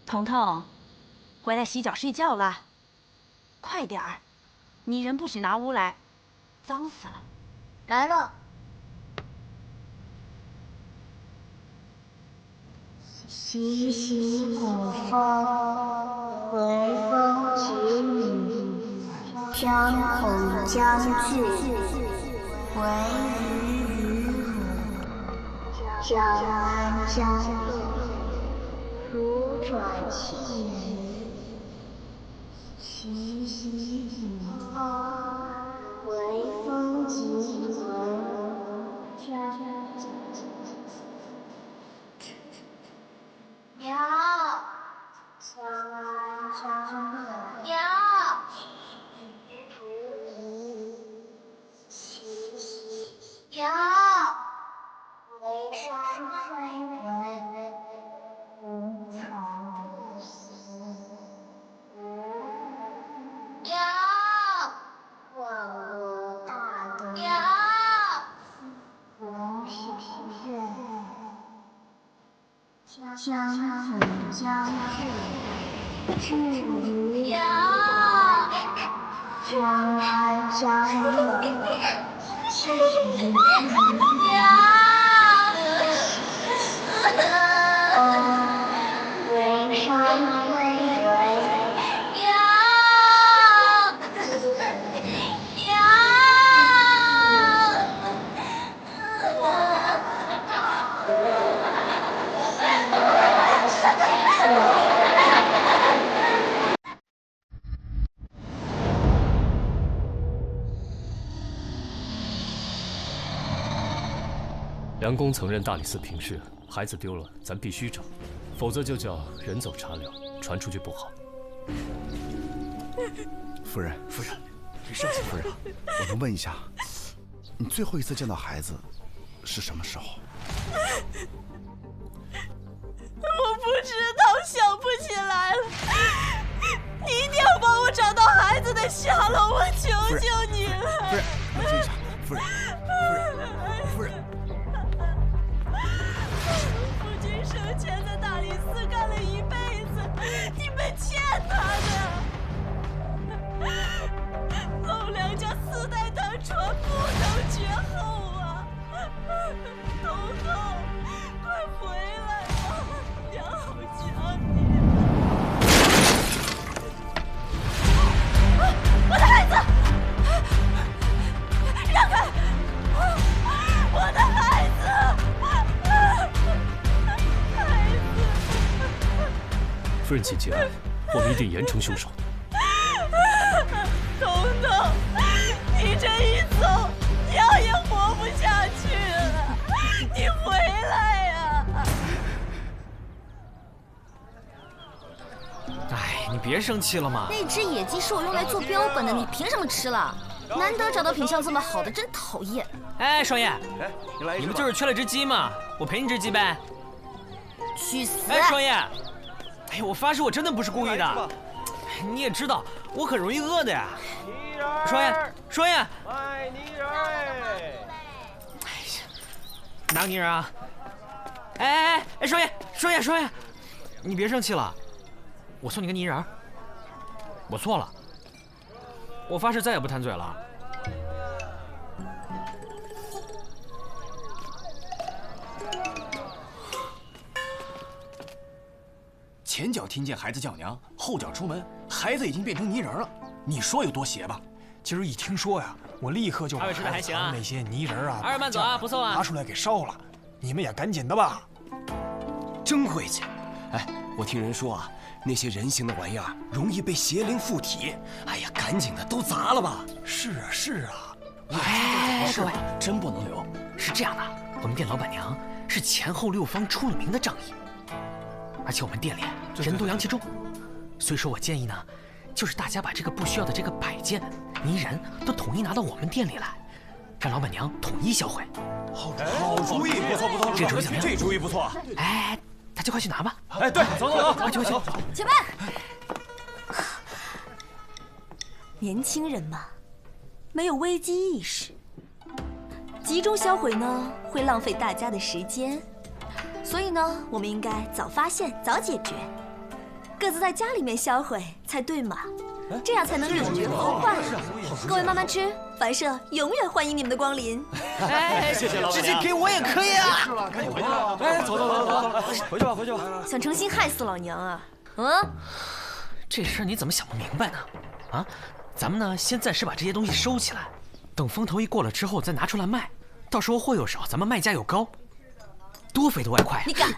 彤彤，回来洗脚睡觉了，快点儿！泥人不许拿屋来，脏死了。来了。习习古风，文风举雨，天孔将至，惟余于汝。江安江路，如转气雨。习习古风，文风举娘，江安江路，娘，娘，眉山飞闻，无草不死。娘，万恶大德，娘，无匹任。江府将至，至于娘，江安江路，至于娘。眉山飞闻，娘，娘。梁公曾任大理寺平事，孩子丢了，咱必须找，否则就叫人走茶凉，传出去不好。夫人，别生气。夫人，我能问一下，你最后一次见到孩子是什么时候？我不知道，想不起来了。你一定要帮我找到孩子的下落，我求求你了。夫人，冷静一下。夫人。父亲生前在大理寺干了一辈子，你们欠他的。老梁家4代单传，不能绝后啊！彤彤，快回来吧，娘好想你。我的孩子，让开！我的孩子，孩子！夫人请节哀，我们一定严惩凶手。彤彤，你这一走，娘也活不下去了，你回来呀！哎，你别生气了嘛。那只野鸡是我用来做标本的，你凭什么吃了？难得找到品相这么好的，真讨厌。哎，双叶，你不就是缺了只鸡吗？我赔你只鸡呗。去死！哎，双叶，哎，我发誓我真的不是故意的。你也知道我很容易饿的呀。双叶，卖泥人儿！哎呀，哪有泥人啊？哎，双叶，你别生气了，我送你个泥人儿。我错了，我发誓再也不贪嘴了。前脚听见孩子叫娘，后脚出门，孩子已经变成泥人了。你说有多邪吧？今儿一听说呀，我立刻就把孩子藏那些泥人啊，二位慢走啊，不送啊，拿出来给烧了。你们也赶紧的吧。真晦气！哎，我听人说啊，那些人形的玩意儿容易被邪灵附体。哎呀，赶紧的，都砸了吧！是啊。哎，各位，真不能留。是这样的，我们店老板娘是前后6方出了名的仗义，而且我们店里人多阳气重，所以说我建议呢，就是大家把这个不需要的这个摆件、泥人都统一拿到我们店里来，让老板娘统一销毁。好主意，不错，这主意怎么样？这主意不错。哎，大家快去拿吧。哎，对，走，快去。前辈，年轻人嘛，没有危机意识，集中销毁呢会浪费大家的时间，所以呢，我们应该早发现早解决。各自在家里面销毁才对嘛，这样才能永绝后患。各位慢慢吃，凡社永远欢迎你们的光临。哎，谢谢老板娘，直接给我也可以啊。是了，赶紧回去吧。哎，走，回去吧，回去吧。想诚心害死老娘啊？这事儿你怎么想不明白呢？啊，咱们呢先暂时把这些东西收起来，等风头一过了之后再拿出来卖，到时候货又少，咱们卖价又高，多肥的外快。你敢？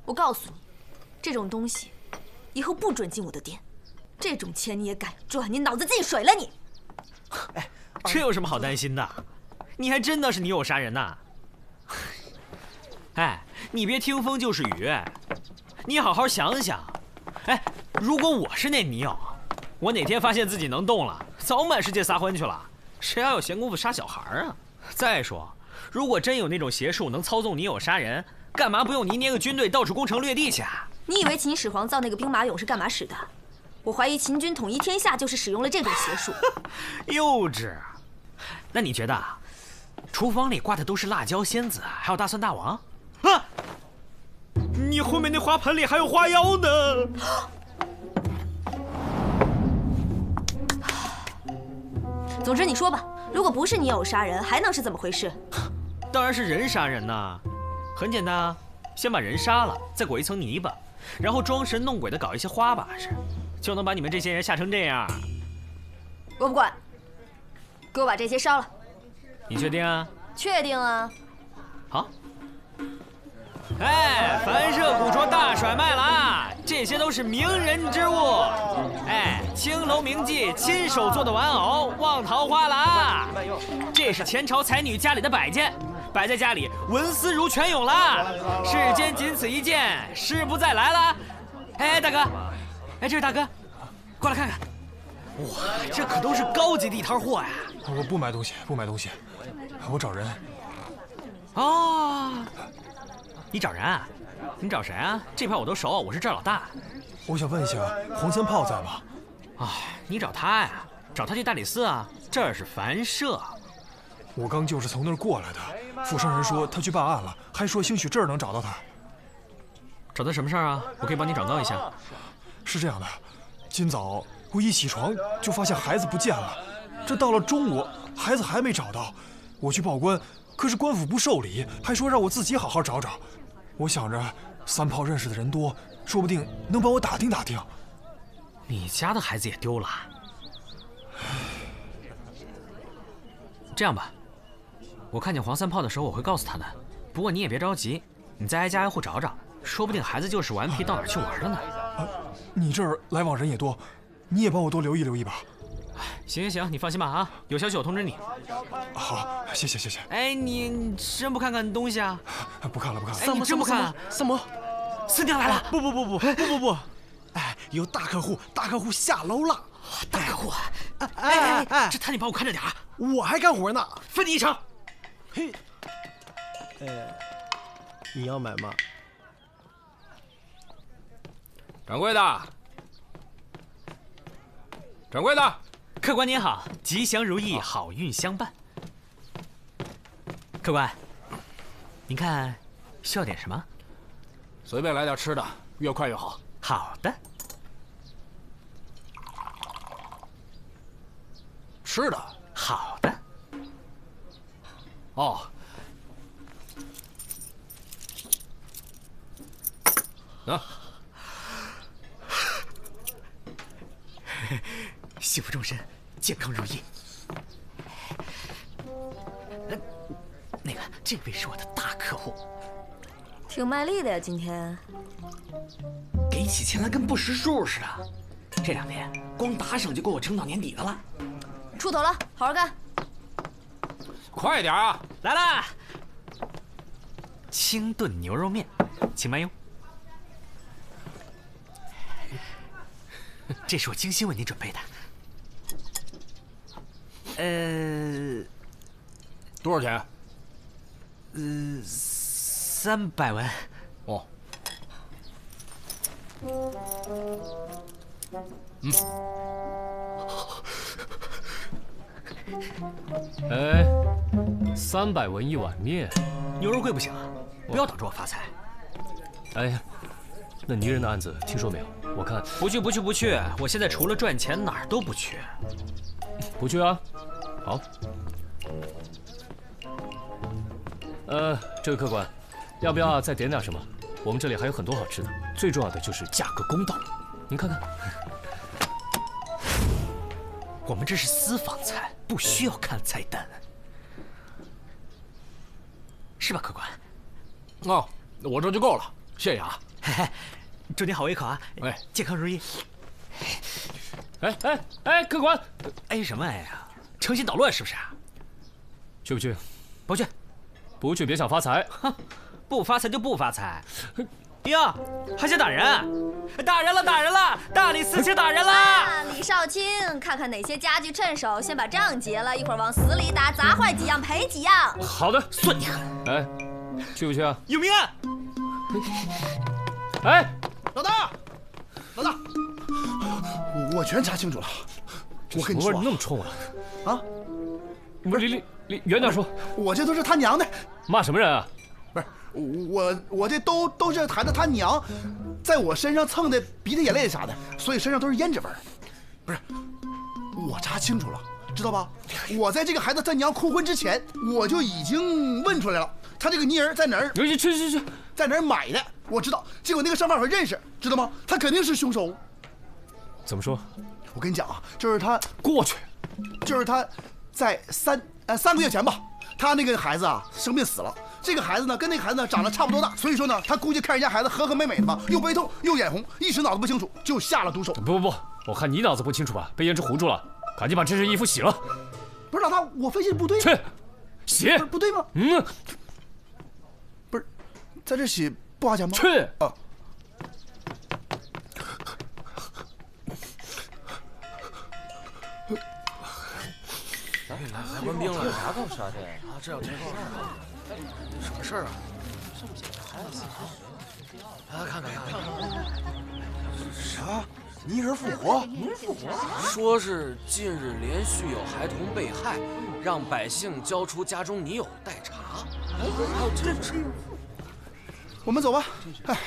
我告诉你，这种东西以后不准进我的店。这种钱你也敢赚？你脑子进水了你！哎，这有什么好担心的？你还真的是女友杀人呐！哎，你别听风就是雨，你好好想想。哎，如果我是那女友，我哪天发现自己能动了，早满世界撒欢去了，谁还有闲工夫杀小孩啊？再说，如果真有那种邪术能操纵女友杀人，干嘛不用你捏个军队到处攻城略地去啊？你以为秦始皇造那个兵马俑是干嘛使的？我怀疑秦军统一天下就是使用了这种邪术。幼稚。那你觉得，厨房里挂的都是辣椒仙子，还有大蒜大王？啊！你后面那花盆里还有花妖呢。总之你说吧，如果不是你有杀人，还能是怎么回事？当然是人杀人呐，很简单啊，先把人杀了，再裹一层泥巴，然后装神弄鬼的搞一些花把式，就能把你们这些人吓成这样。我不管，给我把这些烧了。你确定啊？确定啊。好。哎，凡社古着大甩卖了啊！这些都是名人之物。哎，青楼名妓亲手做的玩偶，望桃花了啊！这是前朝才女家里的摆件，摆在家里文思如泉涌了。世间仅此一件，时不再来了。哎，大哥，哎，这位大哥，过来看看。哇，这可都是高级地摊货呀！我不买东西，不买东西，我找人。哦。你找人啊？你找谁啊？这票我都熟，我是这儿老大。我想问一下，黄三炮在吗？哎，你找他呀？找他去大理寺啊？这儿是凡社。我刚就是从那儿过来的。富商人说他去办案了，还说兴许这儿能找到他。找他什么事儿啊？我可以帮你转告一下。是这样的，今早我一起床就发现孩子不见了，这到了中午孩子还没找到，我去报官，可是官府不受理，还说让我自己好好找找。我想着三炮认识的人多，说不定能帮我打听打听。你家的孩子也丢了？这样吧，我看见黄三炮的时候我会告诉他的。不过你也别着急，你再挨家挨户找找，说不定孩子就是顽皮到哪儿去玩了呢。你这儿来往人也多，你也帮我多留意留意吧。行，你放心吧啊，有消息我通知你。好，谢谢。哎，你真不看看东西啊？不看了。哎，你真不看？三毛，四娘来了！不，哎，有大客户下楼了。大客户，哎，这摊你帮我看着点啊！我还干活呢，分你一成。嘿，你要买吗？掌柜的，客官您好，吉祥如意，好运相伴。客官，您看需要点什么？随便来点吃的，越快越好。好的。吃的？好的。哦。啊。幸福终身，健康如意。那个，这位是我的大客户，挺卖力的呀，今天。给起钱来跟不识数似的。这2天光打赏就够我撑到年底的了。出头了，好好干。快点啊！来啦！清炖牛肉面，请慢用。这是我精心为您准备的。多少钱？300文。哦。哎，300文一碗面，牛肉贵不行啊，不要挡着我发财。哎呀，那泥人的案子听说没有？我看不去，我现在除了赚钱哪儿都不去。不去啊。好。这位客官，要不要再点点什么？我们这里还有很多好吃的，最重要的就是价格公道。您看看。我们这是私房菜，不需要看菜单，是吧，客官？哦，我这就够了，谢谢啊。嘿嘿，祝您好胃口啊！哎，健康如意。哎，客官，哎什么哎呀？诚心捣乱是不是？去不去？不去。不去别想发财。哼，不发财就不发财。哟，还想打人？打人了！大理寺卿打人了！李少卿，看看哪些家具趁手，先把账结了，一会儿往死里打，砸坏几样赔几样。好的，算你狠。哎，去不去啊？有明案。哎，老大，我全查清楚了。我跟你说，那么冲啊！啊，不是，离远点说。我这都是他娘的。骂什么人啊？不是，我这都是孩子他娘，在我身上蹭的鼻涕眼泪啥的，所以身上都是胭脂纹。不是，我查清楚了，知道吧？我在这个孩子他娘哭婚之前，我就已经问出来了，他这个泥人在哪儿？去，在哪儿买的？我知道。结果那个商贩我认识，知道吗？他肯定是凶手。怎么说？我跟你讲啊，就是他过去，就是他在3个月前吧，他那个孩子啊生病死了。这个孩子呢跟那个孩子呢长得差不多大，所以说呢，他估计看人家孩子和和美美的吧，又悲痛又眼红，一时脑子不清楚，就下了毒手。不，我看你脑子不清楚吧，被胭脂糊住了，赶紧把这身衣服洗了。不是老大，我分析的不对。去，洗。不对吗？不是，在这洗不花钱吗？去。啊。来官兵了，啥搞啥的啊？这要这个什么事儿啊？看看。啥？泥人复活？说是近日连续有孩童被害，让百姓交出家中泥偶待查。还有这种事？我们走吧。哎，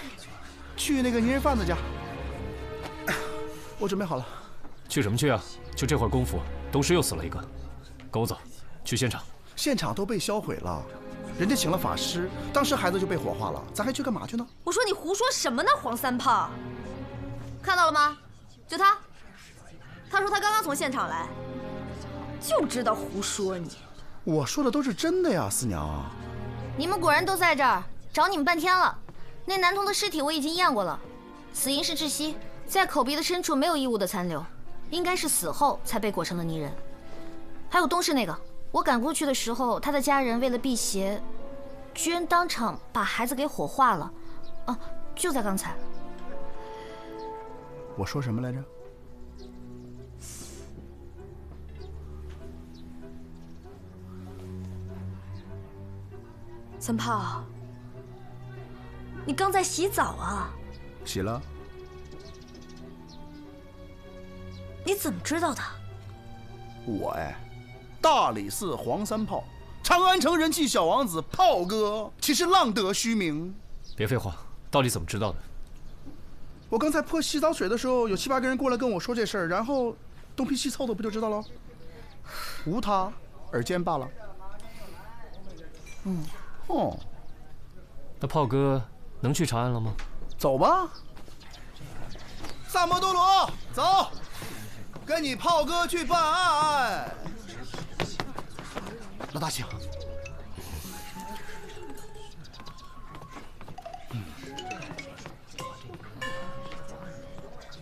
去那个泥人贩子家。我准备好了。去什么去啊？就这会儿功夫，东市又死了一个。跟我走，去现场。现场都被销毁了，人家请了法师，当时孩子就被火化了，咱还去干嘛去呢？我说你胡说什么呢，黄三胖？看到了吗？就他说他刚刚从现场来，就知道胡说你。我说的都是真的呀，四娘。你们果然都在这儿，找你们半天了。那男童的尸体我已经验过了，死因是窒息，在口鼻的深处没有异物的残留，应该是死后才被裹成了泥人。还有东市那个，我赶过去的时候，他的家人为了辟邪，居然当场把孩子给火化了。就在刚才。我说什么来着？三炮，你刚在洗澡啊？洗了。你怎么知道的？我大理寺黄三炮，长安城人气小王子炮哥，岂是浪得虚名？别废话，到底怎么知道的？我刚才泼洗澡水的时候，有7、8个人过来跟我说这事儿，然后东拼西凑的，不就知道了？无他，耳尖罢了。那炮哥能去长安了吗？走吧。萨摩多罗，走，跟你炮哥去办案。老大，请。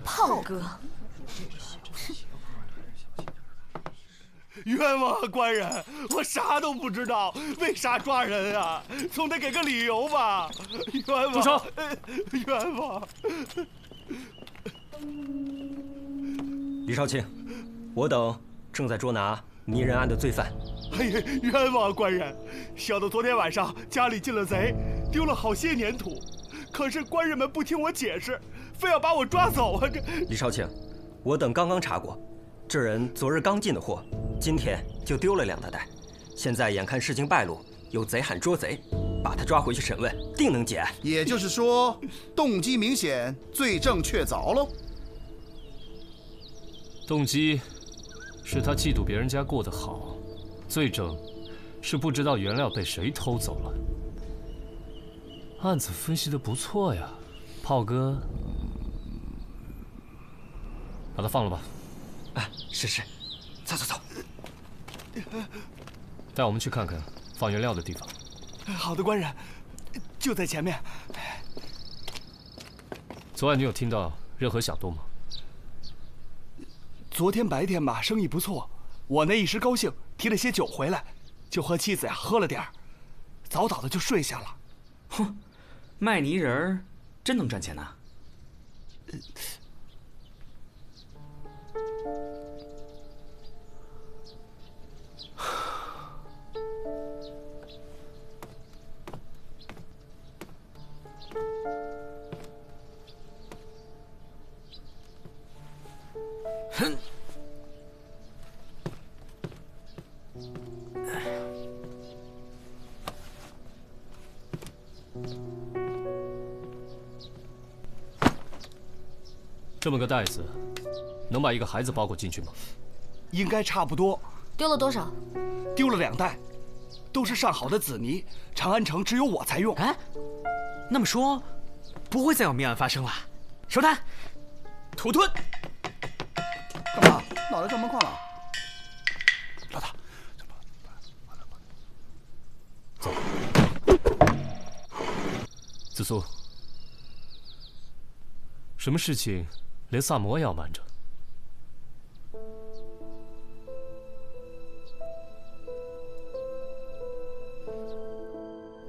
炮哥，冤枉啊，官人，我啥都不知道，为啥抓人啊？总得给个理由吧？冤枉！住手！冤枉！李少卿，我等正在捉拿泥人案的罪犯。哎呀，冤枉啊，官人！小的昨天晚上家里进了贼，丢了好些粘土，可是官人们不听我解释，非要把我抓走啊！这李少卿，我等刚刚查过，这人昨日刚进的货，今天就丢了2大袋。现在眼看事情败露，有贼喊捉贼，把他抓回去审问，定能解案。也就是说，动机明显，罪证确凿喽。动机是他嫉妒别人家过得好，罪证是不知道原料被谁偷走了。案子分析得不错呀，炮哥。把他放了吧。啊，是，走。带我们去看看放原料的地方。好的，官人，就在前面。昨晚你有听到任何响动吗？昨天白天吧，生意不错，我那一时高兴，提了些酒回来，就和妻子呀喝了点儿，早早的就睡下了。哼，卖泥人儿真能赚钱呐！哼。这么个袋子，能把一个孩子包裹进去吗？应该差不多。丢了多少？丢了2袋，都是上好的紫泥，长安城只有我才用。哎，那么说，不会再有命案发生了。收摊，土遁。干嘛？脑袋撞门框了？老大，走。子苏，什么事情连萨摩也要瞒着？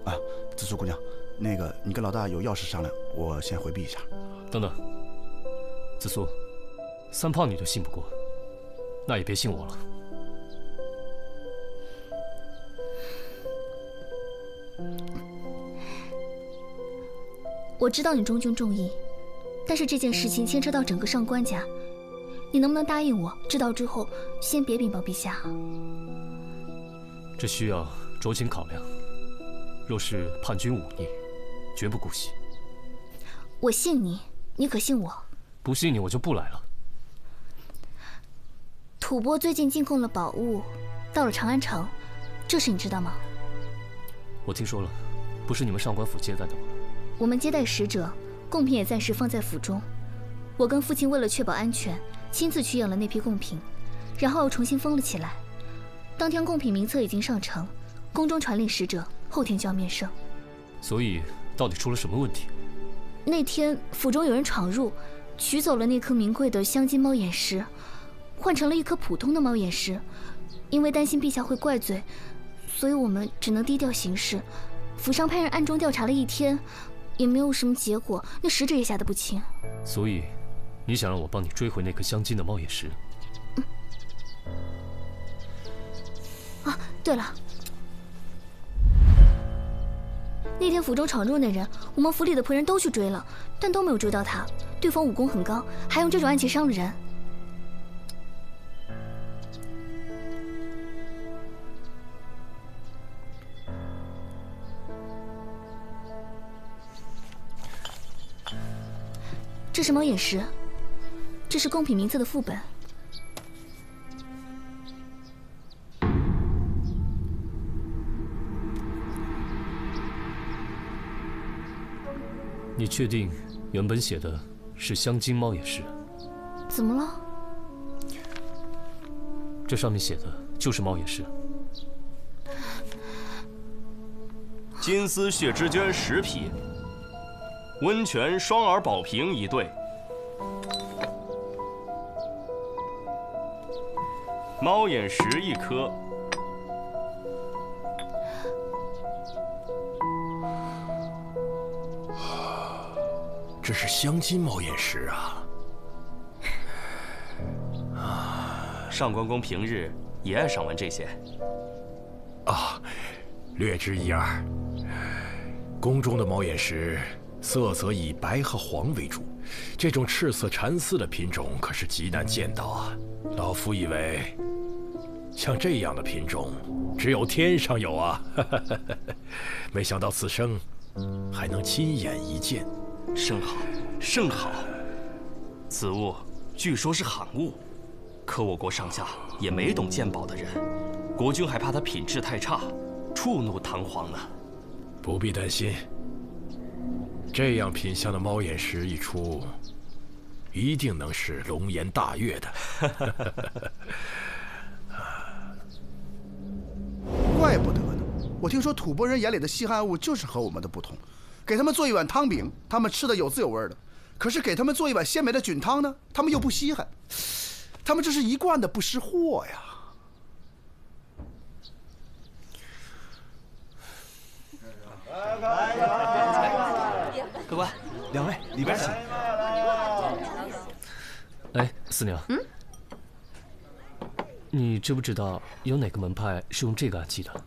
啊，子苏姑娘，那个你跟老大有要事商量，我先回避一下。等等，子苏，三炮你都信不过，那也别信我了。我知道你中军重义，但是这件事情牵扯到整个上官家，你能不能答应我，知道之后先别禀报陛下？这需要酌情考量。若是叛军忤逆，绝不姑息。我信你，你可信我？不信你，我就不来了。吐蕃最近进贡了宝物，到了长安城，这事你知道吗？我听说了，不是你们上官府接待的吗？我们接待使者，贡品也暂时放在府中。我跟父亲为了确保安全，亲自取样了那批贡品，然后又重新封了起来。当天贡品名册已经上呈，宫中传令使者后天就要面圣。所以到底出了什么问题？那天府中有人闯入，取走了那颗名贵的镶金猫眼石，换成了一颗普通的猫眼石。因为担心陛下会怪罪，所以我们只能低调行事。府上派人暗中调查了1天，也没有什么结果，那使者也吓得不轻。所以，你想让我帮你追回那颗镶金的猫眼石？啊，对了，那天府中闯入那人，我们府里的仆人都去追了，但都没有追到他。对方武功很高，还用这种暗器伤了人。这是猫眼石，这是贡品名册的副本。你确定原本写的是镶金猫眼石？怎么了？这上面写的就是猫眼石。金丝血之娟10匹，温泉双耳宝瓶1对，猫眼石1颗。这是镶金猫眼石啊！上官公平日也爱赏玩这些。啊，略知一二。宫中的猫眼石色泽以白和黄为主，这种赤色蚕丝的品种可是极难见到啊。老夫以为，像这样的品种，只有天上有啊！没想到此生还能亲眼一见。甚好，甚好。此物据说是罕物，可我国上下也没懂鉴宝的人，国君还怕它品质太差，触怒唐皇呢。不必担心，这样品相的猫眼石一出，一定能是龙颜大悦的。怪不得呢！我听说吐蕃人眼里的稀罕物就是和我们的不同，给他们做一碗汤饼，他们吃的有滋有味的；可是给他们做一碗鲜美的菌汤呢，他们又不稀罕。他们这是一贯的不识货呀！客官，两位里边请。哎，四娘，你知不知道有哪个门派是用这个暗器的？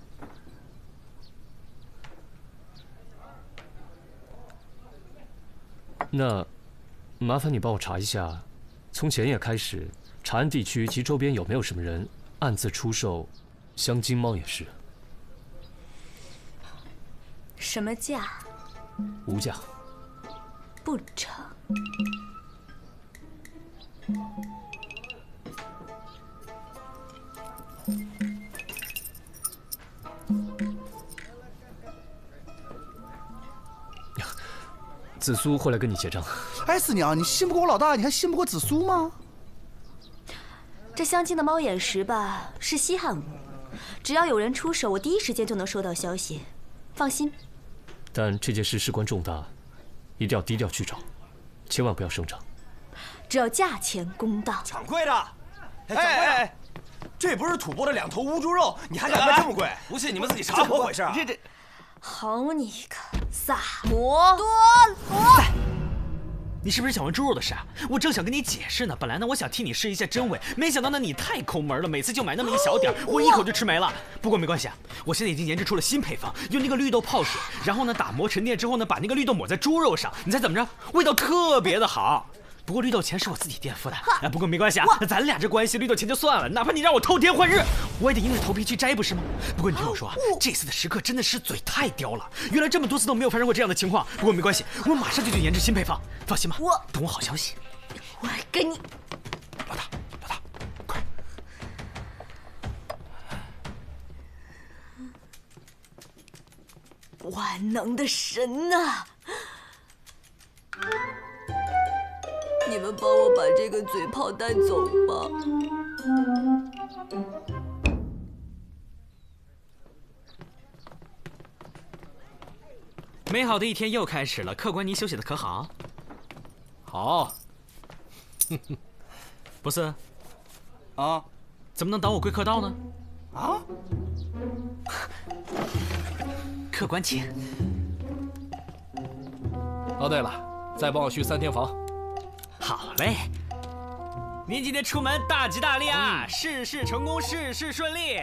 那麻烦你帮我查一下，从前夜开始，长安地区及周边有没有什么人暗自出售镶金猫眼石？什么价？无价。不成。紫苏会来跟你结账。哎，四娘，你信不过我老大，你还信不过紫苏吗？这镶金的猫眼石吧，是稀罕物，只要有人出手，我第一时间就能收到消息。放心。但这件事事关重大，一定要低调去找，千万不要声张。只要价钱公道。掌柜的，哎，这不是吐蕃的2头乌猪肉，你还敢卖这么贵？不信你们自己查，怎么回事啊？这，好你个萨摩多罗！你是不是想问猪肉的事啊？我正想跟你解释呢。本来呢，我想替你试一下真伪，没想到呢，你太抠门了，每次就买那么一小点，我一口就吃没了。不过没关系啊，我现在已经研制出了新配方，用那个绿豆泡水，然后呢打磨沉淀之后呢，把那个绿豆抹在猪肉上，你猜怎么着？味道特别的好。不过绿豆钱是我自己垫付的，哎，不过没关系啊，咱俩这关系，绿豆钱就算了，哪怕你让我偷天换日，我也得硬着头皮去摘，不是吗？不过你听我说啊，这次的食客真的是嘴太刁了，原来这么多次都没有发生过这样的情况。不过没关系，我马上就去研制新配方，放心吧，等我好消息。我跟你，老大，快！万能的神呐！你们帮我把这个嘴炮带走吧。美好的一天又开始了，客官你休息的可好？好。不是，啊，怎么能挡我贵客到呢？啊？客官请。哦，对了，再帮我续3天房。好嘞。您今天出门大吉大利啊，事事成功，事事顺利。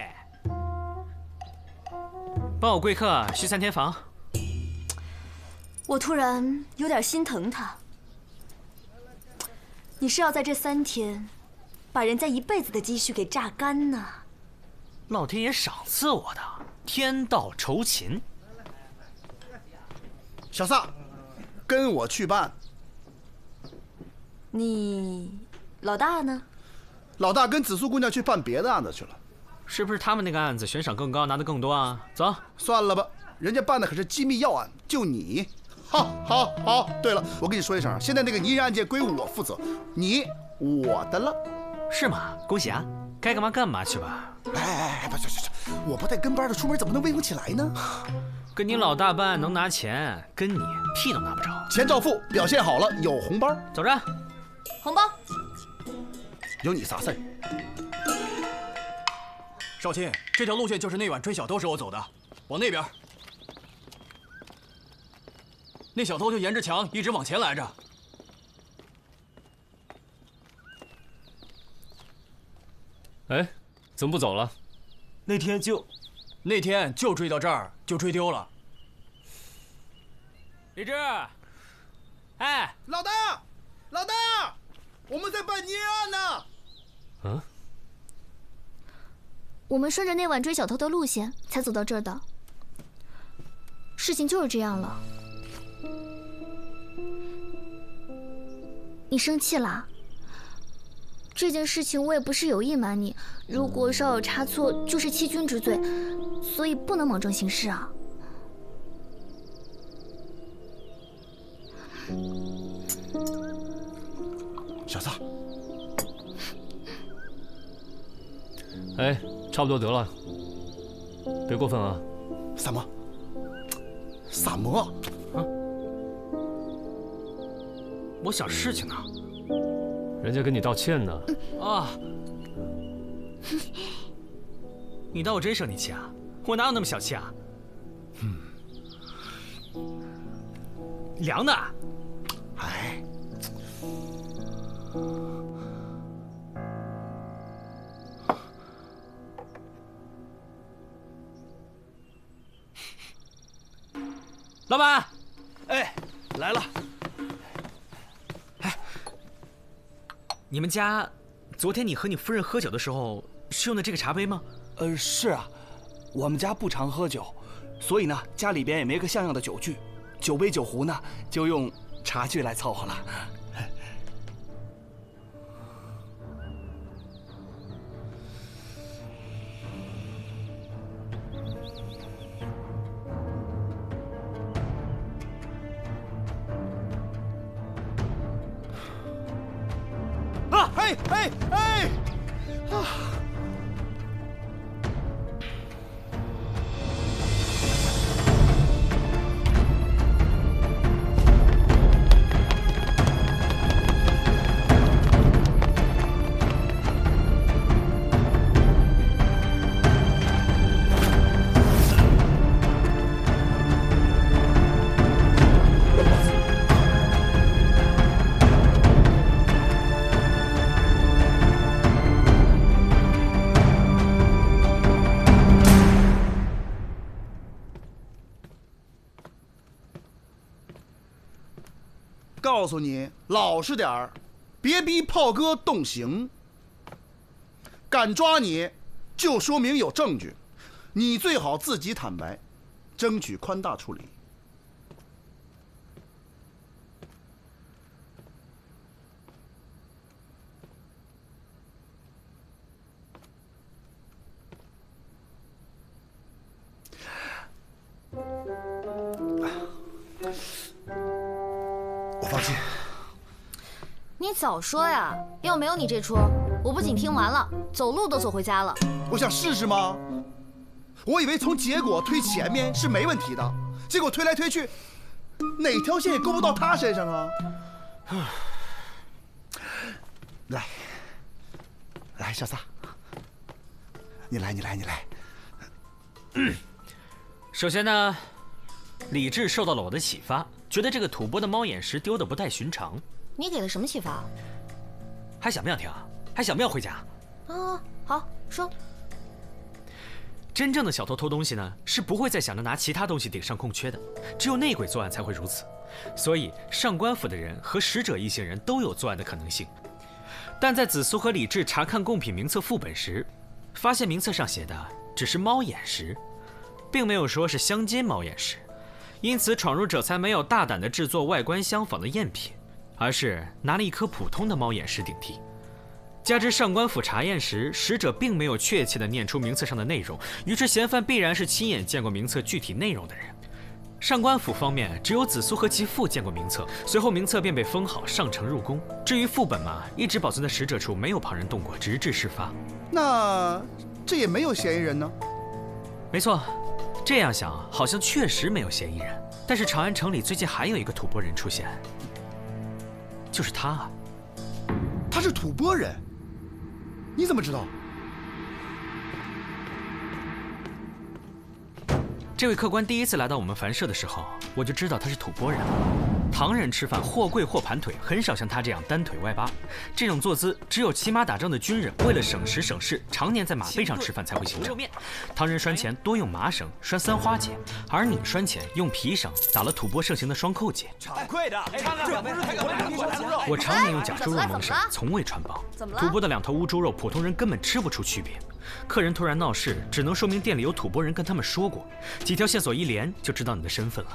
帮我贵客续3天房。我突然有点心疼他。你是要在这3天，把人家一辈子的积蓄给榨干呢？老天爷赏赐我的，天道酬勤。小萨，跟我去办。你老大呢？老大跟紫苏姑娘去办别的案子去了。是不是他们那个案子悬赏更高，拿的更多啊？走，算了吧，人家办的可是机密要案，就你。好。对了，我跟你说一声，现在那个泥人案件归我负责，你我的了。是吗？恭喜啊！该干嘛干嘛去吧。哎，不，我不带跟班的出门怎么能威风起来呢？跟你老大办能拿钱，跟你屁都拿不着。钱照付，表现好了有红包。走着。红包。有你啥事儿？少卿，这条路线就是那晚追小偷时候走的，往那边。那小偷就沿着墙一直往前来着。哎，怎么不走了？那天就追到这儿，就追丢了。李志，哎，老大，我们在办泥人案呢。我们顺着那晚追小偷的路线才走到这儿的。事情就是这样了。你生气啦？这件事情我也不是有意瞒你，如果稍有差错，就是欺君之罪，所以不能莽撞行事啊。小撒，哎，差不多得了，别过分啊。萨摩，萨摩，啊！我想事情呢。人家跟你道歉呢。啊！你当我真生你气啊？我哪有那么小气啊？凉的。哎。老板，哎，来了。哎，你们家昨天你和你夫人喝酒的时候是用的这个茶杯吗？是啊，我们家不常喝酒，所以呢，家里边也没个像样的酒具，酒杯酒壶呢就用茶具来凑合了。哎！啊！告诉你，老实点儿，别逼炮哥动刑。敢抓你，就说明有证据，你最好自己坦白，争取宽大处理。我放心。你早说呀！要没有你这出，我不仅听完了，走路都走回家了。我想试试吗？我以为从结果推前面是没问题的，结果推来推去，哪条线也勾不到他身上啊！来，小撒，你来。首先呢，李治受到了我的启发，觉得这个吐蕃的猫眼石丢的不太寻常。你给了什么启发？还想不想听？还想不想回家？啊，好说。真正的小偷偷东西呢，是不会再想着拿其他东西顶上空缺的，只有内鬼作案才会如此。所以上官府的人和使者一行人都有作案的可能性。但在子苏和李治查看贡品名册副本时，发现名册上写的只是猫眼石，并没有说是镶金猫眼石，因此闯入者才没有大胆地制作外观相仿的赝品，而是拿了一颗普通的猫眼石顶替。加之上官府查验时，使者并没有确切地念出名册上的内容，于是嫌犯必然是亲眼见过名册具体内容的人。上官府方面只有子苏和其父见过名册，随后名册便被封好，上呈入宫。至于副本嘛，一直保存在使者处，没有旁人动过，直至事发。那这也没有嫌疑人呢？没错，这样想好像确实没有嫌疑人。但是长安城里最近还有一个吐蕃人出现，就是他啊。他是吐蕃人？你怎么知道？这位客官第一次来到我们凡舍的时候，我就知道他是吐蕃人。唐人吃饭或跪或盘腿，很少像他这样单腿外八。这种坐姿只有骑马打仗的军人为了省时省事，常年在马背上吃饭才会形成。唐人拴钱多用麻绳拴三花结，而你拴钱用皮绳打了吐蕃盛行的双扣结。掌柜的，我常年用假猪肉蒙绳，从未穿帮。吐蕃的2头乌猪肉，普通人根本吃不出区别。客人突然闹事，只能说明店里有吐蕃人跟他们说过，几条线索一连就知道你的身份了。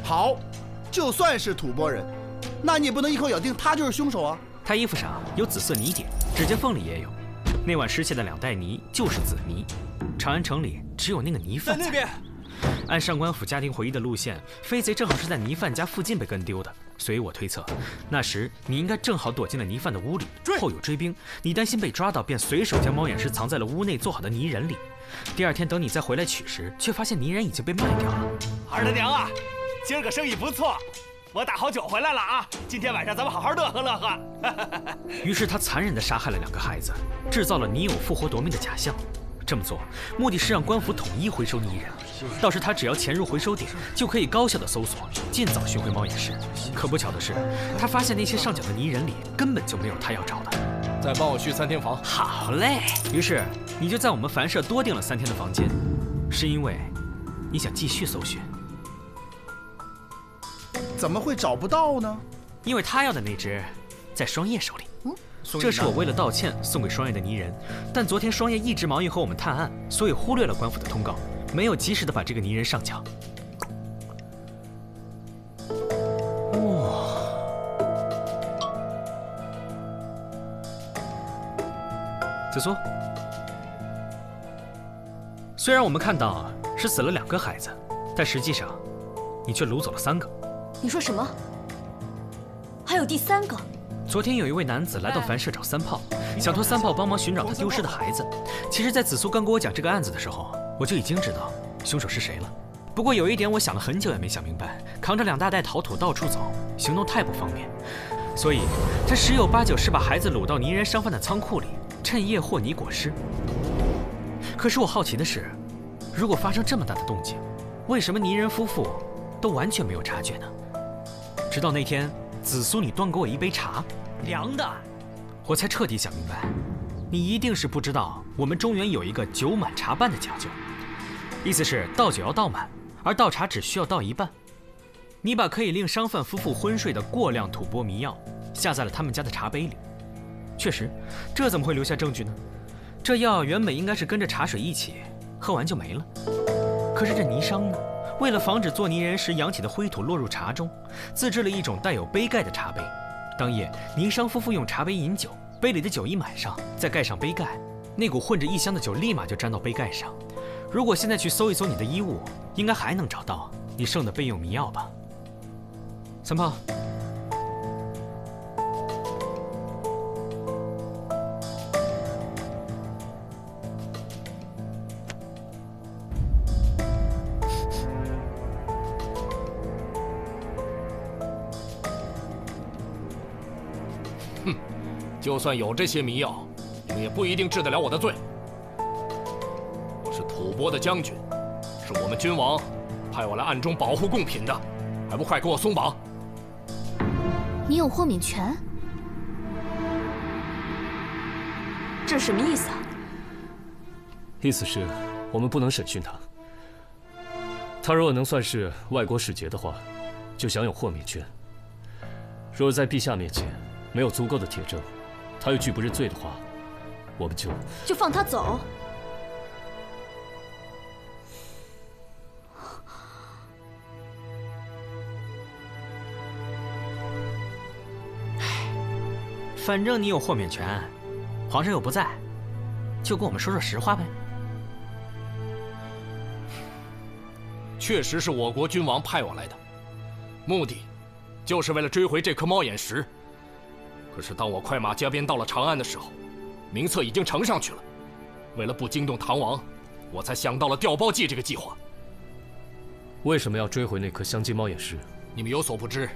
好，就算是吐蕃人，那你也不能一口咬定他就是凶手啊。他衣服上有紫色泥点，指甲缝里也有。那晚失窃的2袋泥就是紫泥，长安城里只有那个泥贩在那边。按上官府家庭回忆的路线，飞贼正好是在泥贩家附近被跟丢的，所以我推测，那时你应该正好躲进了泥贩的屋里，后有追兵，你担心被抓到，便随手将猫眼石藏在了屋内做好的泥人里。第二天等你再回来取时，却发现泥人已经被卖掉了。二大娘啊，今儿个生意不错，我打好酒回来了啊！今天晚上咱们好好乐呵乐呵。于是他残忍地杀害了2个孩子，制造了泥友复活夺命的假象。这么做目的是让官府统一回收泥人，到时他只要潜入回收点，就可以高效的搜索，尽早寻回猫眼石。可不巧的是，他发现那些上缴的泥人里根本就没有他要找的。再帮我续3天房。好嘞。于是你就在我们凡社多订了3天的房间，是因为你想继续搜寻。怎么会找不到呢？因为他要的那只在双叶手里。这是我为了道歉送给双叶的泥人，但昨天双叶一直忙于和我们探案，所以忽略了官府的通告，没有及时的把这个泥人上缴。哇！紫苏，虽然我们看到是死了2个孩子，但实际上你却掳走了3个。你说什么？还有第3个？昨天有一位男子来到凡社找3炮，想托3炮帮忙寻找他丢失的孩子。其实，在紫苏刚跟我讲这个案子的时候，我就已经知道凶手是谁了。不过有一点我想了很久也没想明白，扛着2大袋陶土到处走，行动太不方便，所以他十有八九是把孩子掳到泥人商贩的仓库里，趁夜和泥裹尸。可是我好奇的是，如果发生这么大的动静，为什么泥人夫妇都完全没有察觉呢？直到那天，紫苏你端给我一杯茶，凉的，我才彻底想明白，你一定是不知道我们中原有一个酒满茶半的讲究，意思是倒酒要倒满，而倒茶只需要倒一半。你把可以令商贩夫妇昏睡的过量吐蕃迷药下在了他们家的茶杯里，确实，这怎么会留下证据呢？这药原本应该是跟着茶水一起喝完就没了，可是这泥商呢？为了防止做泥人时扬起的灰土落入茶中，自制了一种带有杯盖的茶杯。当夜，泥商夫妇用茶杯饮酒，杯里的酒一满上，再盖上杯盖，那股混着异香的酒立马就沾到杯盖上。如果现在去搜一搜你的衣物，应该还能找到你剩的备用迷药吧？3炮。就算有这些迷药，你们也不一定治得了我的罪。我是吐蕃的将军，是我们君王派我来暗中保护贡品的，还不快给我松绑！你有豁免权？这什么意思啊？意思是，我们不能审讯他。他若能算是外国使节的话，就享有豁免权。若在陛下面前没有足够的铁证，他又拒不认罪的话，我们就放他走。反正你有豁免权，皇上又不在，就跟我们说说实话呗。确实是我国君王派我来的，目的就是为了追回这颗猫眼石。可是当我快马加鞭到了长安的时候，名册已经呈上去了。为了不惊动唐王，我才想到了调包计这个计划。为什么要追回那颗镶金猫眼石？你们有所不知，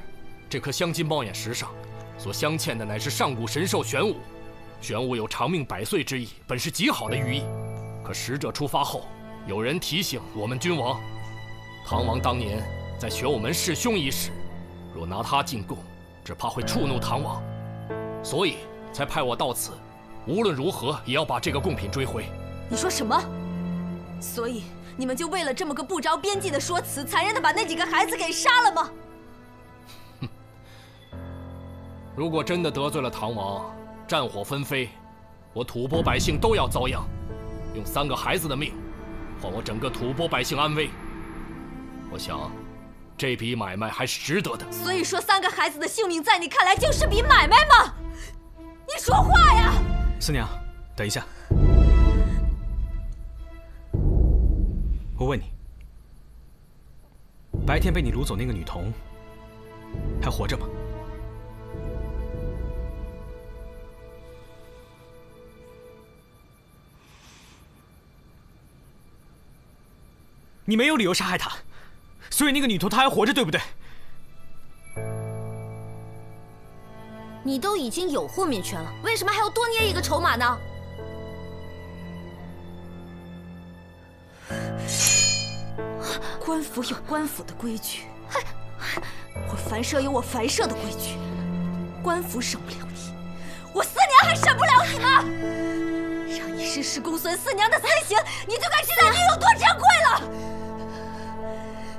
这颗镶金猫眼石上所镶嵌的乃是上古神兽玄武。玄武有长命百岁之意，本是极好的寓意。可使者出发后，有人提醒我们君王，唐王当年在玄武门弑兄一事，若拿他进贡，只怕会触怒唐王。所以才派我到此，无论如何也要把这个贡品追回。你说什么？所以你们就为了这么个不着边际的说辞，残忍的把那几个孩子给杀了吗？如果真的得罪了唐王，战火纷飞，我吐蕃百姓都要遭殃。用3个孩子的命，换我整个吐蕃百姓安危。我想，这笔买卖还是值得的。所以说，3个孩子的性命在你看来就是笔买卖吗？你说话呀！四娘，等一下，我问你，白天被你掳走那个女童还活着吗？你没有理由杀害她，所以那个女童她还活着，对不对？你都已经有豁免权了，为什么还要多捏一个筹码呢？官府有官府的规矩，我凡社有我凡社的规矩。官府审不了你，我四娘还审不了你吗？让你试试公孙四娘的私刑，你就该知道你有多珍贵了。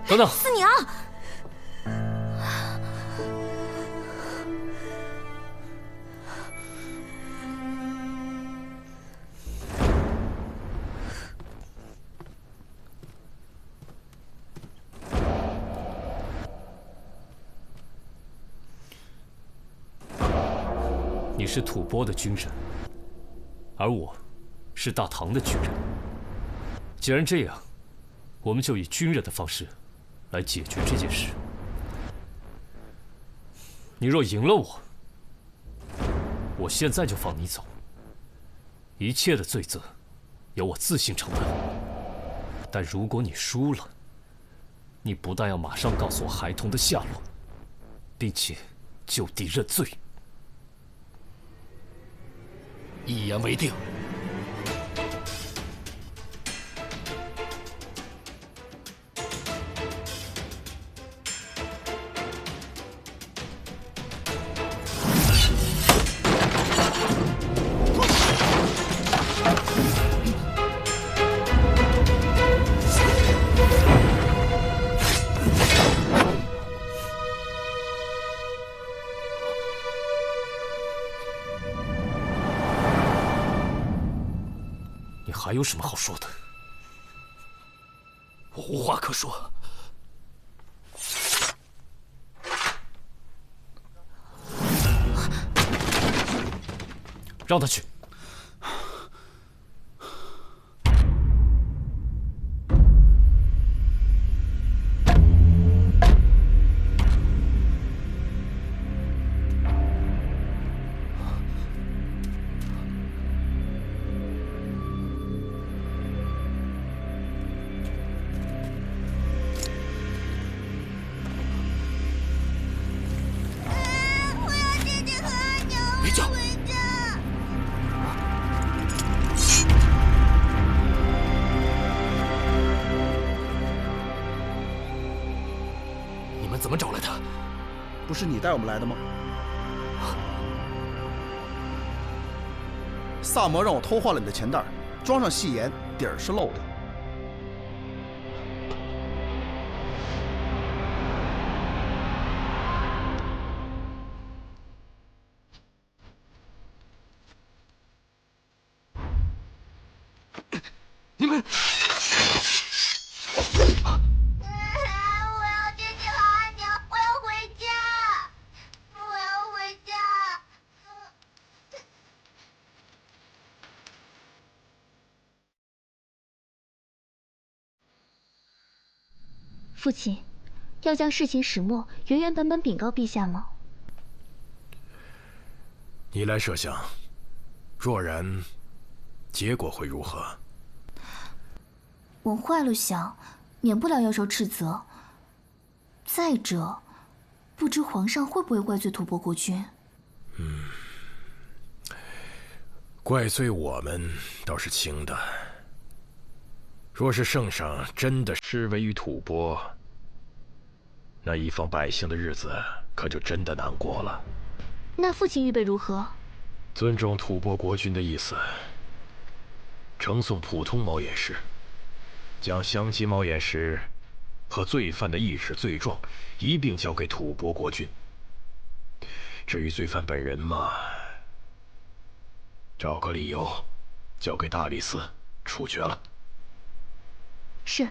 等等，四娘。你是吐蕃的军人，而我是大唐的军人。既然这样，我们就以军人的方式来解决这件事。你若赢了我，我现在就放你走，一切的罪责由我自行承担。但如果你输了，你不但要马上告诉我孩童的下落，并且就地认罪。一言为定。还有什么好说的？我无话可说。让他去。怎么找来他？不是你带我们来的吗？萨摩让我偷换了你的钱袋，装上细盐，底儿是漏的。你们。父亲，要将事情始末原原本本禀告陛下吗？你来设想，若然，结果会如何？往坏了想，免不了要受斥责。再者，不知皇上会不会怪罪吐蕃国君？怪罪我们倒是轻的。若是圣上真的施为于吐蕃，那一方百姓的日子可就真的难过了。那父亲预备如何？尊重吐蕃国君的意思，呈送普通猫眼石，将相机猫眼石和罪犯的意识罪状一并交给吐蕃国君。至于罪犯本人嘛，找个理由交给大理寺处决了。是。